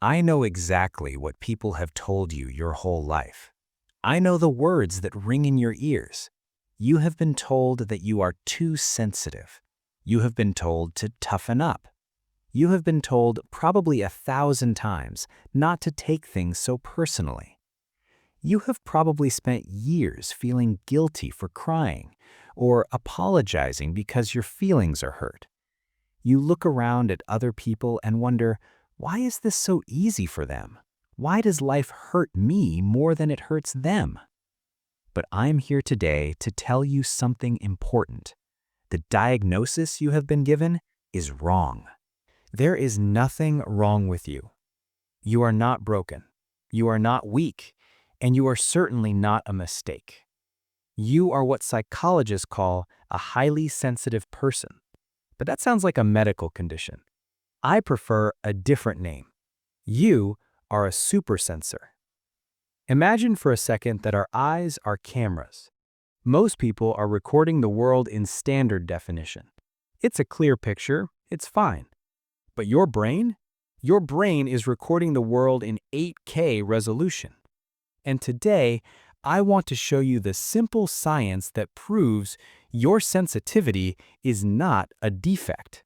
I know exactly what people have told you your whole life. I know the words that ring in your ears. You have been told that you are too sensitive. You have been told to toughen up. You have been told probably 1,000 times not to take things so personally. You have probably spent years feeling guilty for crying or apologizing because your feelings are hurt. You look around at other people and wonder, why is this so easy for them? Why does life hurt me more than it hurts them? But I'm here today to tell you something important. The diagnosis you have been given is wrong. There is nothing wrong with you. You are not broken. You are not weak. And you are certainly not a mistake. You are what psychologists call a highly sensitive person. But that sounds like a medical condition. I prefer a different name. You are a supersensor. Imagine for a second that our eyes are cameras. Most people are recording the world in standard definition. It's a clear picture, it's fine. But your brain? Your brain is recording the world in 8K resolution. And today, I want to show you the simple science that proves your sensitivity is not a defect.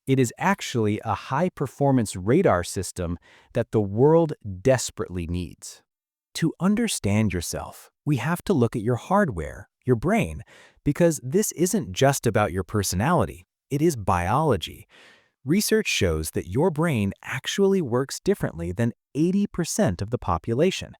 It is actually a high-performance radar system that the world desperately needs. To understand yourself, we have to look at your hardware, your brain, because this isn't just about your personality, it is biology. Research shows that your brain actually works differently than 80% of the population.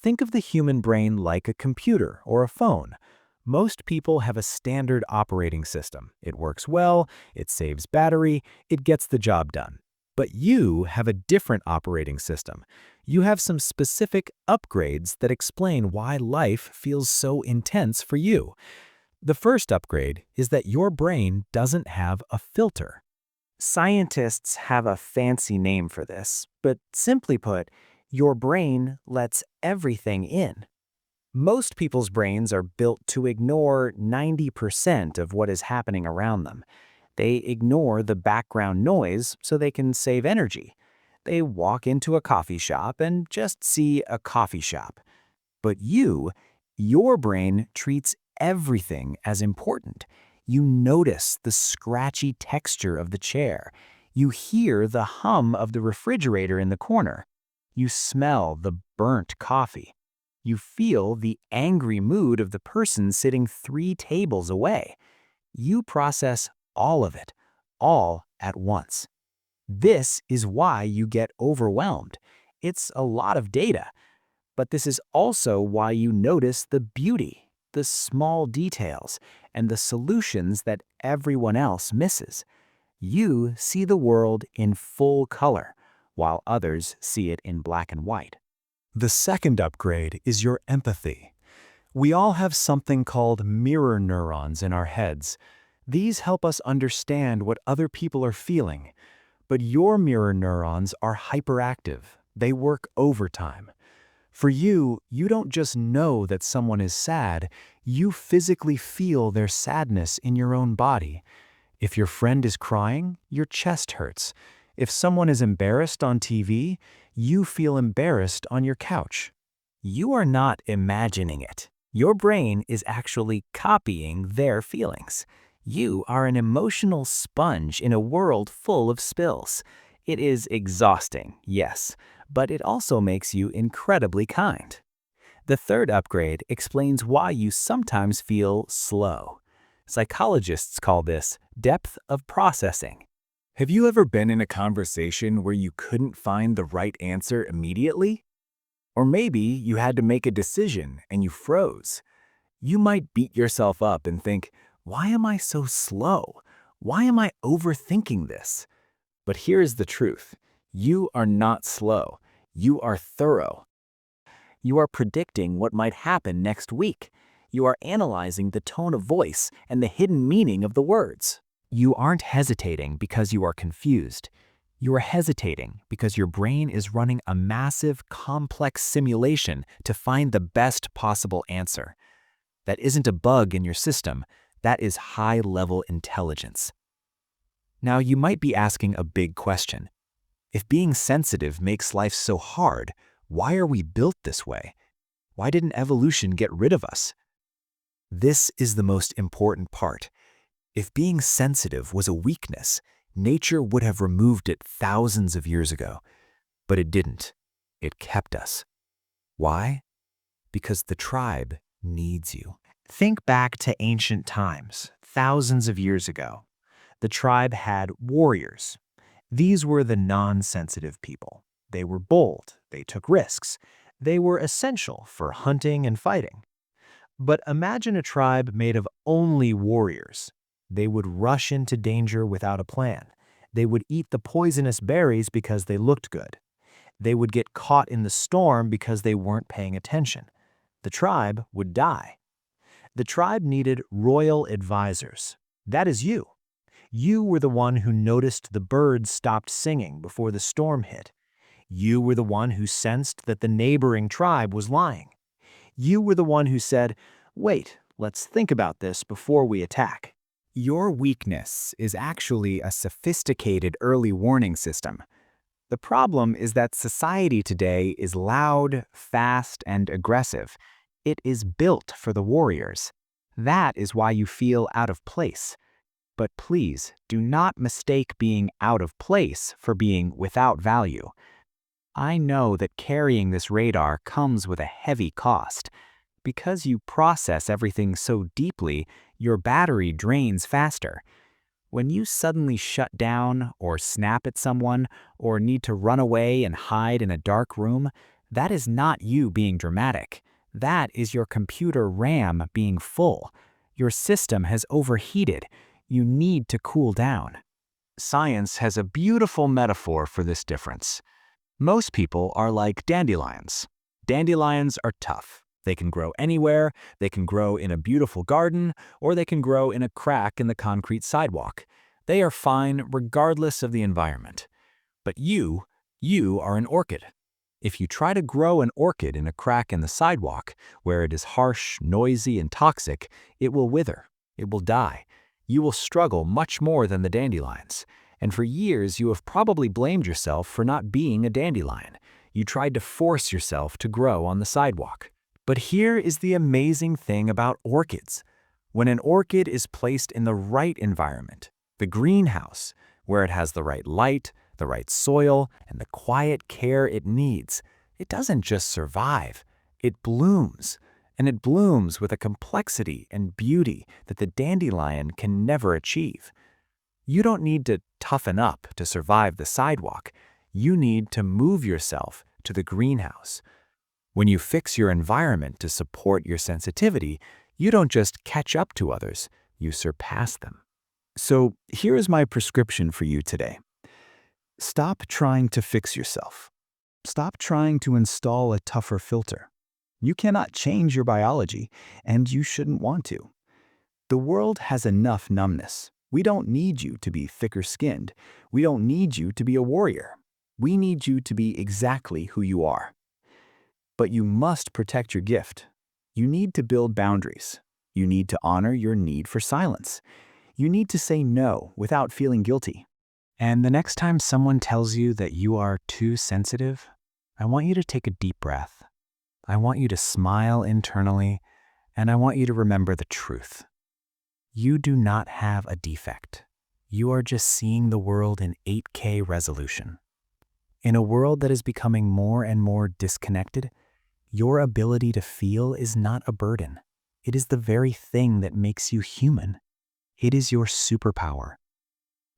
Think of the human brain like a computer or a phone. Most people have a standard operating system. It works well, it saves battery, it gets the job done. But you have a different operating system. You have some specific upgrades that explain why life feels so intense for you. The first upgrade is that your brain doesn't have a filter. Scientists have a fancy name for this, but simply put, your brain lets everything in. Most people's brains are built to ignore 90% of what is happening around them. They ignore the background noise so they can save energy. They walk into a coffee shop and just see a coffee shop. But your brain treats everything as important. You notice the scratchy texture of the chair. You hear the hum of the refrigerator in the corner. You smell the burnt coffee. You feel the angry mood of the person sitting 3 tables away. You process all of it, all at once. This is why you get overwhelmed. It's a lot of data. But this is also why you notice the beauty, the small details, and the solutions that everyone else misses. You see the world in full color, while others see it in black and white. The second upgrade is your empathy. We all have something called mirror neurons in our heads. These help us understand what other people are feeling. But your mirror neurons are hyperactive. They work overtime. For you, you don't just know that someone is sad, you physically feel their sadness in your own body. If your friend is crying, your chest hurts. If someone is embarrassed on TV, you feel embarrassed on your couch. You are not imagining it. Your brain is actually copying their feelings. You are an emotional sponge in a world full of spills. It is exhausting, yes, but it also makes you incredibly kind. The third upgrade explains why you sometimes feel slow. Psychologists call this depth of processing. Have you ever been in a conversation where you couldn't find the right answer immediately? Or maybe you had to make a decision and you froze. You might beat yourself up and think, why am I so slow? Why am I overthinking this? But here's the truth. You are not slow. You are thorough. You are predicting what might happen next week. You are analyzing the tone of voice and the hidden meaning of the words. You aren't hesitating because you are confused. You are hesitating because your brain is running a massive, complex simulation to find the best possible answer. That isn't a bug in your system. That is high-level intelligence. Now, you might be asking a big question. If being sensitive makes life so hard, why are we built this way? Why didn't evolution get rid of us? This is the most important part. If being sensitive was a weakness, nature would have removed it thousands of years ago. But it didn't. It kept us. Why? Because the tribe needs you. Think back to ancient times, thousands of years ago. The tribe had warriors. These were the non-sensitive people. They were bold, they took risks, they were essential for hunting and fighting. But imagine a tribe made of only warriors. They would rush into danger without a plan. They would eat the poisonous berries because they looked good. They would get caught in the storm because they weren't paying attention. The tribe would die. The tribe needed royal advisors. That is you. You were the one who noticed the birds stopped singing before the storm hit. You were the one who sensed that the neighboring tribe was lying. You were the one who said, "Wait, let's think about this before we attack." Your weakness is actually a sophisticated early warning system. The problem is that society today is loud, fast, and aggressive. It is built for the warriors. That is why you feel out of place. But please, do not mistake being out of place for being without value. I know that carrying this radar comes with a heavy cost. Because you process everything so deeply, your battery drains faster. When you suddenly shut down, or snap at someone, or need to run away and hide in a dark room, that is not you being dramatic. That is your computer RAM being full. Your system has overheated. You need to cool down. Science has a beautiful metaphor for this difference. Most people are like dandelions. Dandelions are tough. They can grow anywhere, they can grow in a beautiful garden, or they can grow in a crack in the concrete sidewalk. They are fine regardless of the environment. But you are an orchid. If you try to grow an orchid in a crack in the sidewalk, where it is harsh, noisy, and toxic, it will wither. It will die. You will struggle much more than the dandelions. And for years, you have probably blamed yourself for not being a dandelion. You tried to force yourself to grow on the sidewalk. But here is the amazing thing about orchids. When an orchid is placed in the right environment, the greenhouse, where it has the right light, the right soil, and the quiet care it needs, it doesn't just survive, it blooms. And it blooms with a complexity and beauty that the dandelion can never achieve. You don't need to toughen up to survive the sidewalk. You need to move yourself to the greenhouse. When you fix your environment to support your sensitivity, you don't just catch up to others, you surpass them. So here is my prescription for you today. Stop trying to fix yourself. Stop trying to install a tougher filter. You cannot change your biology, and you shouldn't want to. The world has enough numbness. We don't need you to be thicker-skinned. We don't need you to be a warrior. We need you to be exactly who you are. But you must protect your gift. You need to build boundaries. You need to honor your need for silence. You need to say no without feeling guilty. And the next time someone tells you that you are too sensitive, I want you to take a deep breath. I want you to smile internally, and I want you to remember the truth. You do not have a defect. You are just seeing the world in 8K resolution. In a world that is becoming more and more disconnected, your ability to feel is not a burden. It is the very thing that makes you human. It is your superpower.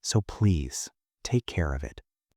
So please, take care of it.